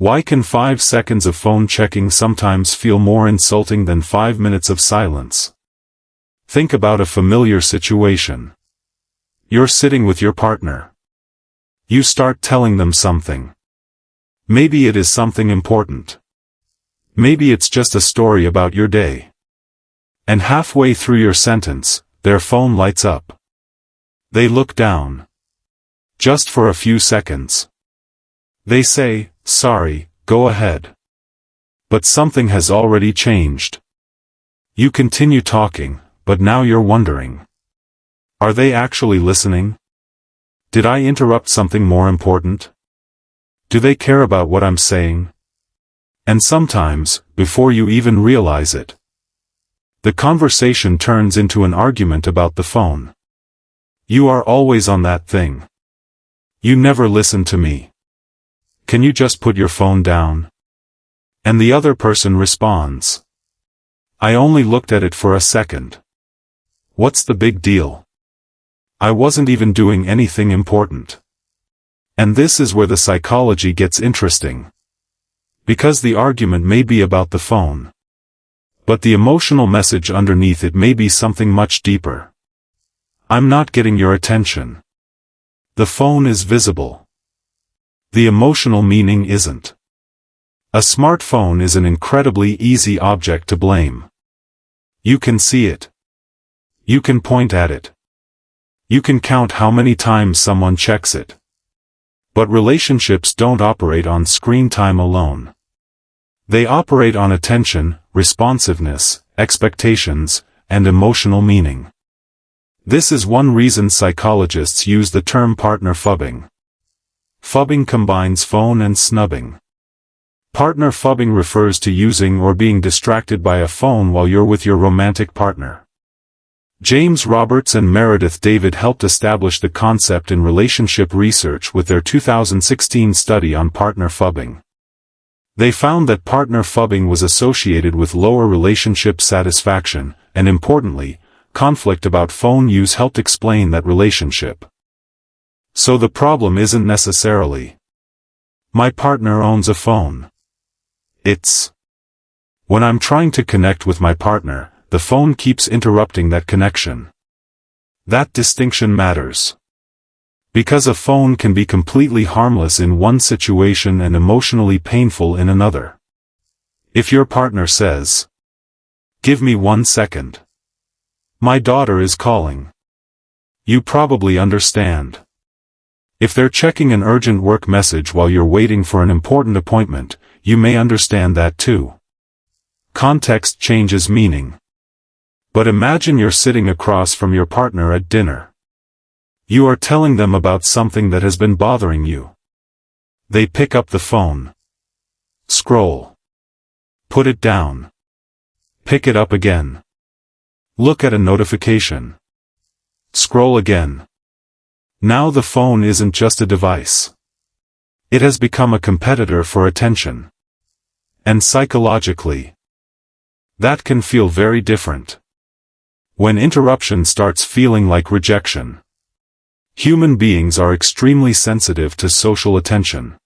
Why can 5 seconds of phone checking sometimes feel more insulting than 5 minutes of silence? Think about a familiar situation. You're sitting with your partner. You start telling them something. Maybe it is something important. Maybe it's just a story about your day. And halfway through your sentence, their phone lights up. They look down. Just for a few seconds. They say, "Sorry, go ahead." But something has already changed. You continue talking, but now you're wondering. Are they actually listening? Did I interrupt something more important? Do they care about what I'm saying? And sometimes, before you even realize it, the conversation turns into an argument about the phone. You are always on that thing. You never listen to me. Can you just put your phone down? And the other person responds, I only looked at it for a second. What's the big deal? I wasn't even doing anything important. And this is where the psychology gets interesting. Because the argument may be about the phone. But the emotional message underneath it may be something much deeper. I'm not getting your attention. The phone is visible. The emotional meaning isn't. A smartphone is an incredibly easy object to blame. You can see it. You can point at it. You can count how many times someone checks it. But relationships don't operate on screen time alone. They operate on attention, responsiveness, expectations, and emotional meaning. This is one reason psychologists use the term partner phubbing. Phubbing combines phone and snubbing. Partner phubbing refers to using or being distracted by a phone while you're with your romantic partner. James Roberts and Meredith David helped establish the concept in relationship research with their 2016 study on partner phubbing. They found that partner phubbing was associated with lower relationship satisfaction, and importantly, conflict about phone use helped explain that relationship. So the problem isn't necessarily, my partner owns a phone. It's, when I'm trying to connect with my partner, the phone keeps interrupting that connection. That distinction matters. Because a phone can be completely harmless in one situation and emotionally painful in another. If your partner says, "Give me 1 second. My daughter is calling." You probably understand. If they're checking an urgent work message while you're waiting for an important appointment, you may understand that too. Context changes meaning. But imagine you're sitting across from your partner at dinner. You are telling them about something that has been bothering you. They pick up the phone. Scroll. Put it down. Pick it up again. Look at a notification. Scroll again. Now the phone isn't just a device. It has become a competitor for attention. And psychologically, that can feel very different. When interruption starts feeling like rejection. Human beings are extremely sensitive to social attention.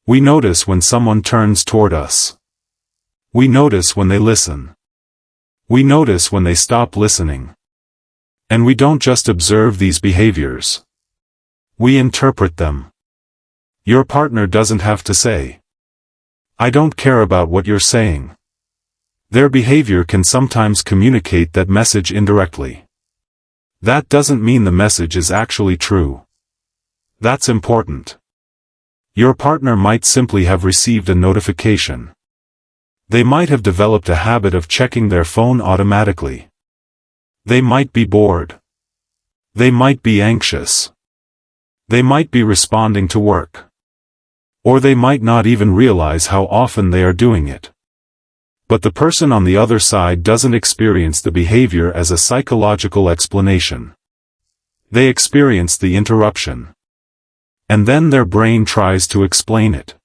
We notice when someone turns toward us. We notice when they listen. We notice when they stop listening. And we don't just observe these behaviors. We interpret them. Your partner doesn't have to say, "I don't care about what you're saying." Their behavior can sometimes communicate that message indirectly. That doesn't mean the message is actually true. That's important. Your partner might simply have received a notification. They might have developed a habit of checking their phone automatically. They might be bored. They might be anxious. They might be responding to work. Or they might not even realize how often they are doing it. But the person on the other side doesn't experience the behavior as a psychological explanation. They experience the interruption. And then their brain tries to explain it.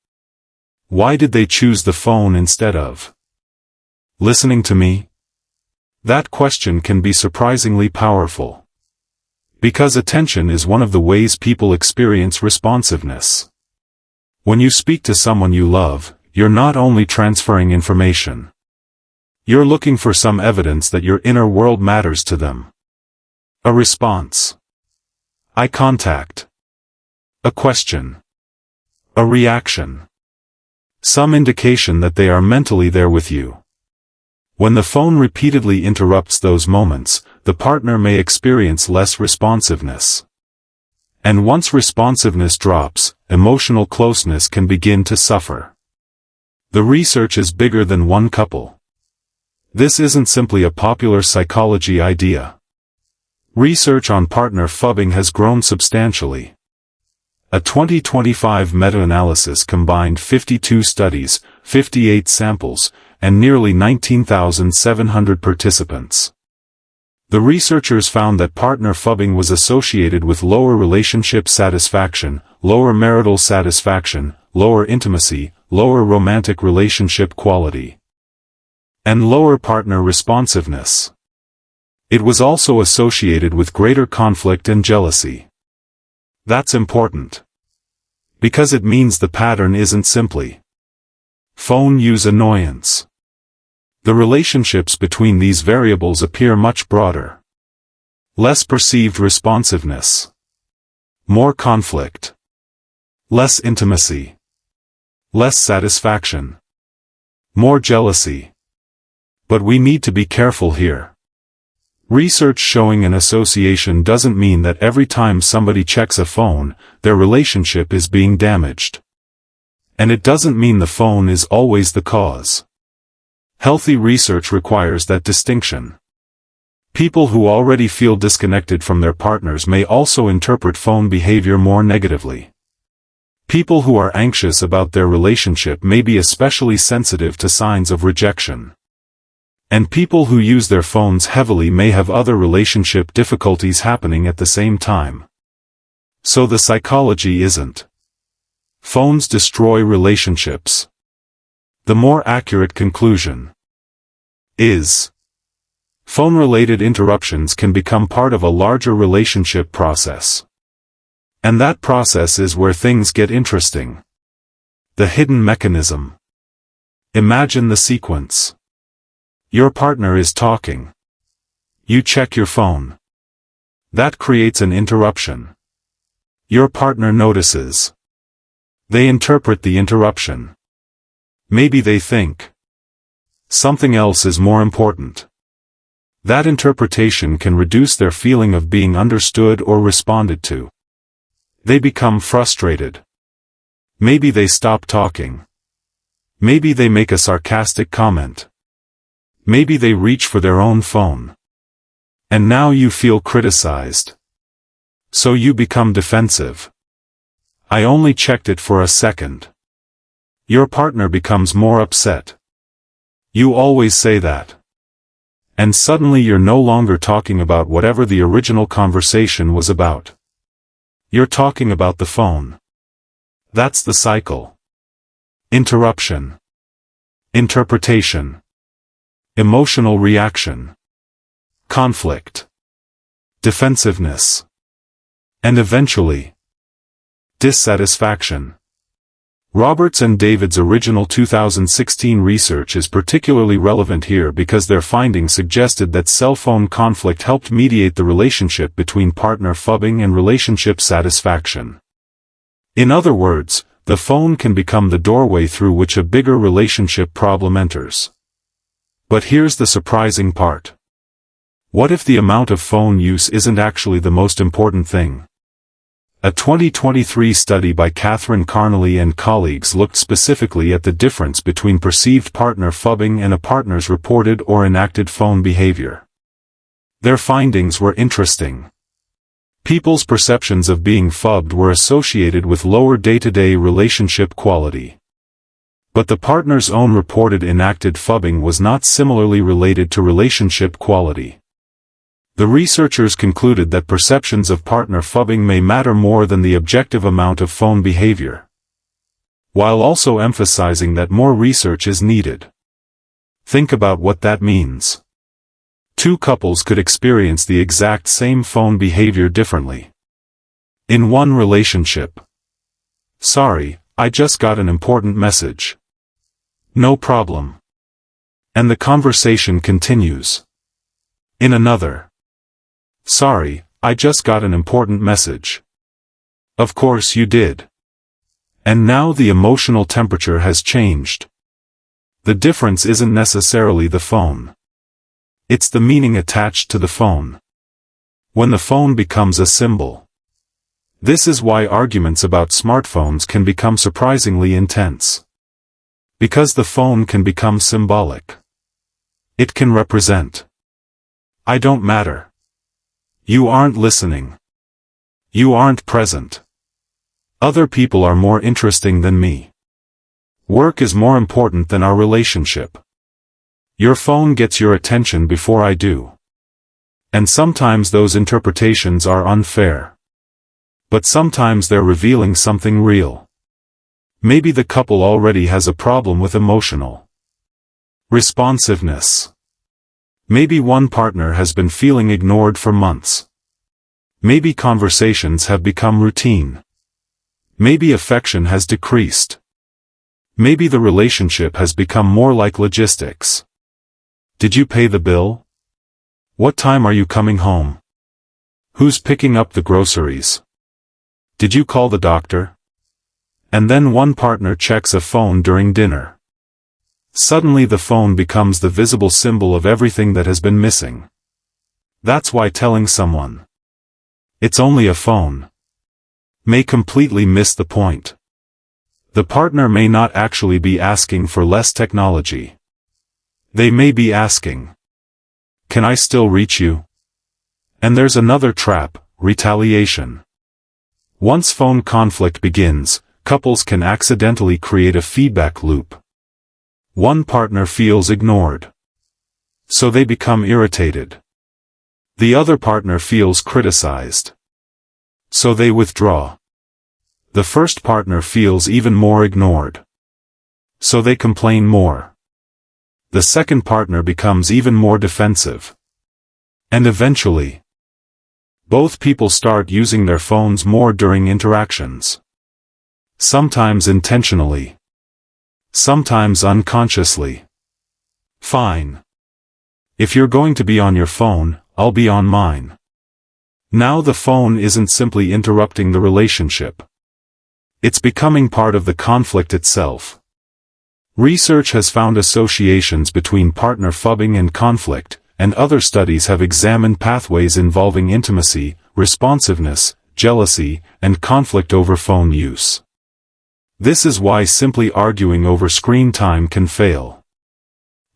Why did they choose the phone instead of listening to me? That question can be surprisingly powerful. Because attention is one of the ways people experience responsiveness. When you speak to someone you love, you're not only transferring information. You're looking for some evidence that your inner world matters to them. A response. Eye contact. A question. A reaction. Some indication that they are mentally there with you. When the phone repeatedly interrupts those moments, the partner may experience less responsiveness. And once responsiveness drops, emotional closeness can begin to suffer. The research is bigger than one couple. This isn't simply a popular psychology idea. Research on partner phubbing has grown substantially. A 2025 meta-analysis combined 52 studies, 58 samples, and nearly 19,700 participants. The researchers found that partner phubbing was associated with lower relationship satisfaction, lower marital satisfaction, lower intimacy, lower romantic relationship quality, and lower partner responsiveness. It was also associated with greater conflict and jealousy. That's important. Because it means the pattern isn't simply phone use annoyance. The relationships between these variables appear much broader. Less perceived responsiveness. More conflict. Less intimacy. Less satisfaction. More jealousy. But we need to be careful here. Research showing an association doesn't mean that every time somebody checks a phone, their relationship is being damaged. And it doesn't mean the phone is always the cause. Healthy research requires that distinction. People who already feel disconnected from their partners may also interpret phone behavior more negatively. People who are anxious about their relationship may be especially sensitive to signs of rejection. And people who use their phones heavily may have other relationship difficulties happening at the same time. So the psychology isn't phones destroy relationships. The more accurate conclusion is phone-related interruptions can become part of a larger relationship process. And that process is where things get interesting. The hidden mechanism. Imagine the sequence. Your partner is talking. You check your phone. That creates an interruption. Your partner notices. They interpret the interruption. Maybe they think something else is more important. That interpretation can reduce their feeling of being understood or responded to. They become frustrated. Maybe they stop talking. Maybe they make a sarcastic comment. Maybe they reach for their own phone. And now you feel criticized. So you become defensive. I only checked it for a second. Your partner becomes more upset. You always say that. And suddenly you're no longer talking about whatever the original conversation was about. You're talking about the phone. That's the cycle. Interruption. Interpretation. Emotional reaction. Conflict. Defensiveness. And eventually, dissatisfaction. Roberts and David's original 2016 research is particularly relevant here because their findings suggested that cell phone conflict helped mediate the relationship between partner phubbing and relationship satisfaction. In other words, the phone can become the doorway through which a bigger relationship problem enters. But here's the surprising part. What if the amount of phone use isn't actually the most important thing? A 2023 study by Catherine Carnley and colleagues looked specifically at the difference between perceived partner phubbing and a partner's reported or enacted phone behavior. Their findings were interesting. People's perceptions of being phubbed were associated with lower day-to-day relationship quality. But the partner's own reported enacted phubbing was not similarly related to relationship quality. The researchers concluded that perceptions of partner phubbing may matter more than the objective amount of phone behavior, while also emphasizing that more research is needed. Think about what that means. Two couples could experience the exact same phone behavior differently. In one relationship, "Sorry, I just got an important message. No problem. And the conversation continues. In another. Sorry, I just got an important message. Of course you did. And now the emotional temperature has changed. The difference isn't necessarily the phone. It's the meaning attached to the phone. When the phone becomes a symbol. This is why arguments about smartphones can become surprisingly intense. Because the phone can become symbolic. It can represent. I don't matter. You aren't listening. You aren't present. Other people are more interesting than me. Work is more important than our relationship. Your phone gets your attention before I do. And sometimes those interpretations are unfair. But sometimes they're revealing something real. Maybe the couple already has a problem with emotional responsiveness. Maybe one partner has been feeling ignored for months. Maybe conversations have become routine. Maybe affection has decreased. Maybe the relationship has become more like logistics. Did you pay the bill? What time are you coming home? Who's picking up the groceries? Did you call the doctor? And then one partner checks a phone during dinner. Suddenly the phone becomes the visible symbol of everything that has been missing. That's why telling someone it's only a phone may completely miss the point. The partner may not actually be asking for less technology. They may be asking, can I still reach you? And there's another trap, retaliation. Once phone conflict begins, couples can accidentally create a feedback loop. One partner feels ignored. So they become irritated. The other partner feels criticized. So they withdraw. The first partner feels even more ignored. So they complain more. The second partner becomes even more defensive. And eventually, both people start using their phones more during interactions. Sometimes intentionally. Sometimes unconsciously. Fine. If you're going to be on your phone, I'll be on mine. Now the phone isn't simply interrupting the relationship. It's becoming part of the conflict itself. Research has found associations between partner phubbing and conflict, and other studies have examined pathways involving intimacy, responsiveness, jealousy, and conflict over phone use. This is why simply arguing over screen time can fail.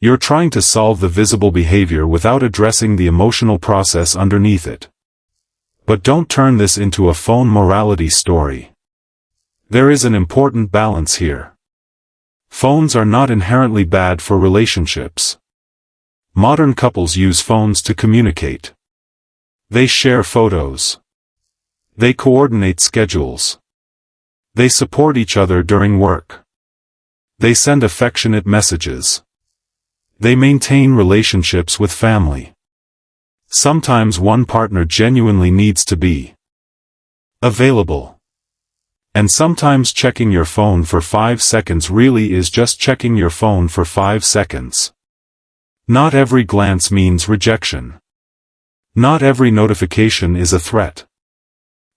You're trying to solve the visible behavior without addressing the emotional process underneath it. But don't turn this into a phone morality story. There is an important balance here. Phones are not inherently bad for relationships. Modern couples use phones to communicate. They share photos. They coordinate schedules. They support each other during work. They send affectionate messages. They maintain relationships with family. Sometimes one partner genuinely needs to be available. And sometimes checking your phone for 5 seconds really is just checking your phone for 5 seconds. Not every glance means rejection. Not every notification is a threat.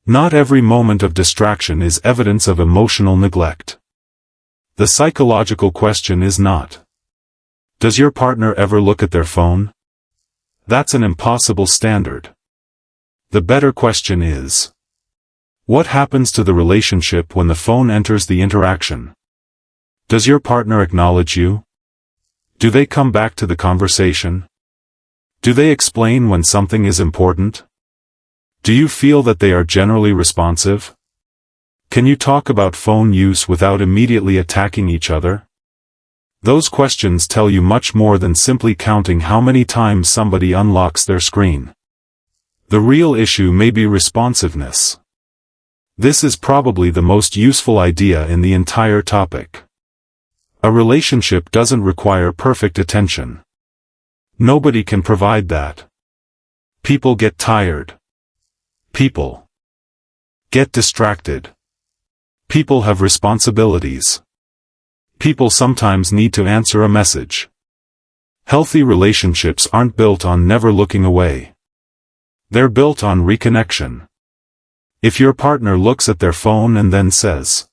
Not every moment of distraction is evidence of emotional neglect. The psychological question is not, does your partner ever look at their phone? That's an impossible standard. The better question is, what happens to the relationship when the phone enters the interaction? Does your partner acknowledge you? Do they come back to the conversation? Do they explain when something is important? Do you feel that they are generally responsive? Can you talk about phone use without immediately attacking each other? Those questions tell you much more than simply counting how many times somebody unlocks their screen. The real issue may be responsiveness. This is probably the most useful idea in the entire topic. A relationship doesn't require perfect attention. Nobody can provide that. People get tired. People get distracted. People have responsibilities. People sometimes need to answer a message. Healthy relationships aren't built on never looking away. They're built on reconnection. If your partner looks at their phone and then says,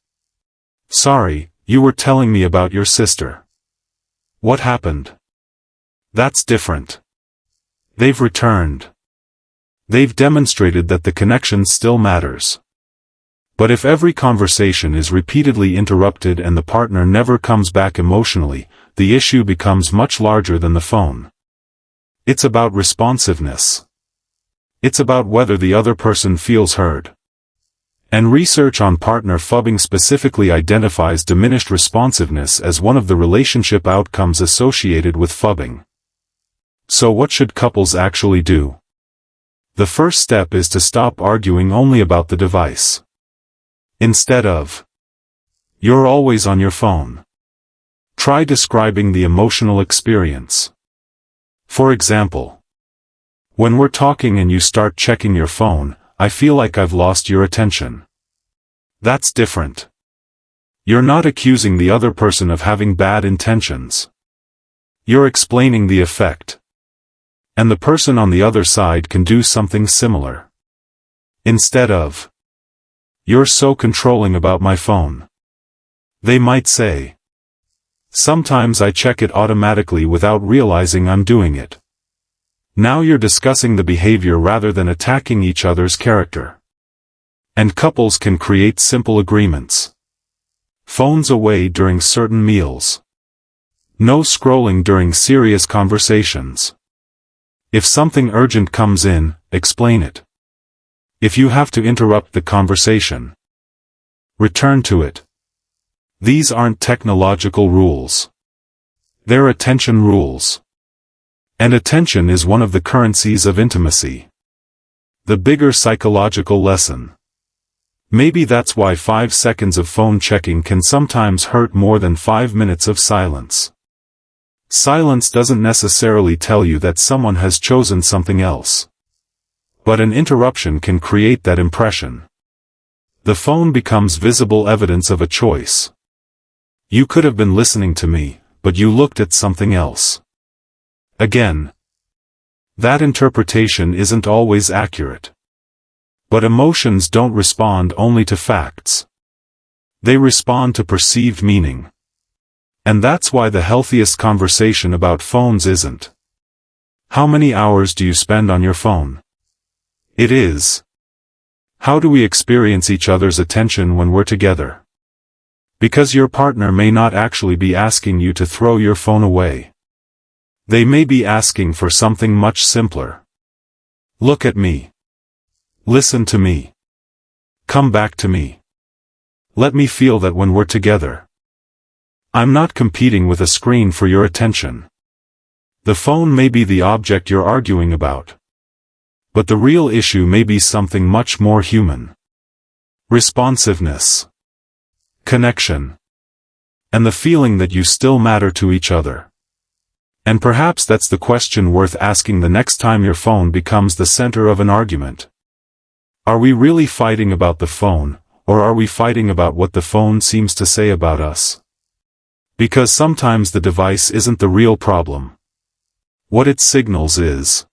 "Sorry, you were telling me about your sister. What happened?" That's different. They've returned. They've demonstrated that the connection still matters. But if every conversation is repeatedly interrupted and the partner never comes back emotionally, the issue becomes much larger than the phone. It's about responsiveness. It's about whether the other person feels heard. And research on partner phubbing specifically identifies diminished responsiveness as one of the relationship outcomes associated with phubbing. So what should couples actually do? The first step is to stop arguing only about the device. Instead of, "You're always on your phone," try describing the emotional experience. For example, "When we're talking and you start checking your phone, I feel like I've lost your attention." That's different. You're not accusing the other person of having bad intentions. You're explaining the effect. And the person on the other side can do something similar. Instead of, "You're so controlling about my phone," they might say, "Sometimes I check it automatically without realizing I'm doing it." Now you're discussing the behavior rather than attacking each other's character. And couples can create simple agreements. Phones away during certain meals. No scrolling during serious conversations. If something urgent comes in, explain it. If you have to interrupt the conversation, return to it. These aren't technological rules. They're attention rules. And attention is one of the currencies of intimacy. The bigger psychological lesson. Maybe that's why 5 seconds of phone checking can sometimes hurt more than 5 minutes of silence. Silence doesn't necessarily tell you that someone has chosen something else. But an interruption can create that impression. The phone becomes visible evidence of a choice. You could have been listening to me, but you looked at something else. Again, that interpretation isn't always accurate. But emotions don't respond only to facts. They respond to perceived meaning. And that's why the healthiest conversation about phones isn't, "How many hours do you spend on your phone?" It is, "How do we experience each other's attention when we're together?" Because your partner may not actually be asking you to throw your phone away. They may be asking for something much simpler. "Look at me. Listen to me. Come back to me. Let me feel that when we're together. I'm not competing with a screen for your attention." The phone may be the object you're arguing about. But the real issue may be something much more human. Responsiveness. Connection. And the feeling that you still matter to each other. And perhaps that's the question worth asking the next time your phone becomes the center of an argument. Are we really fighting about the phone, or are we fighting about what the phone seems to say about us? Because sometimes the device isn't the real problem. What it signals is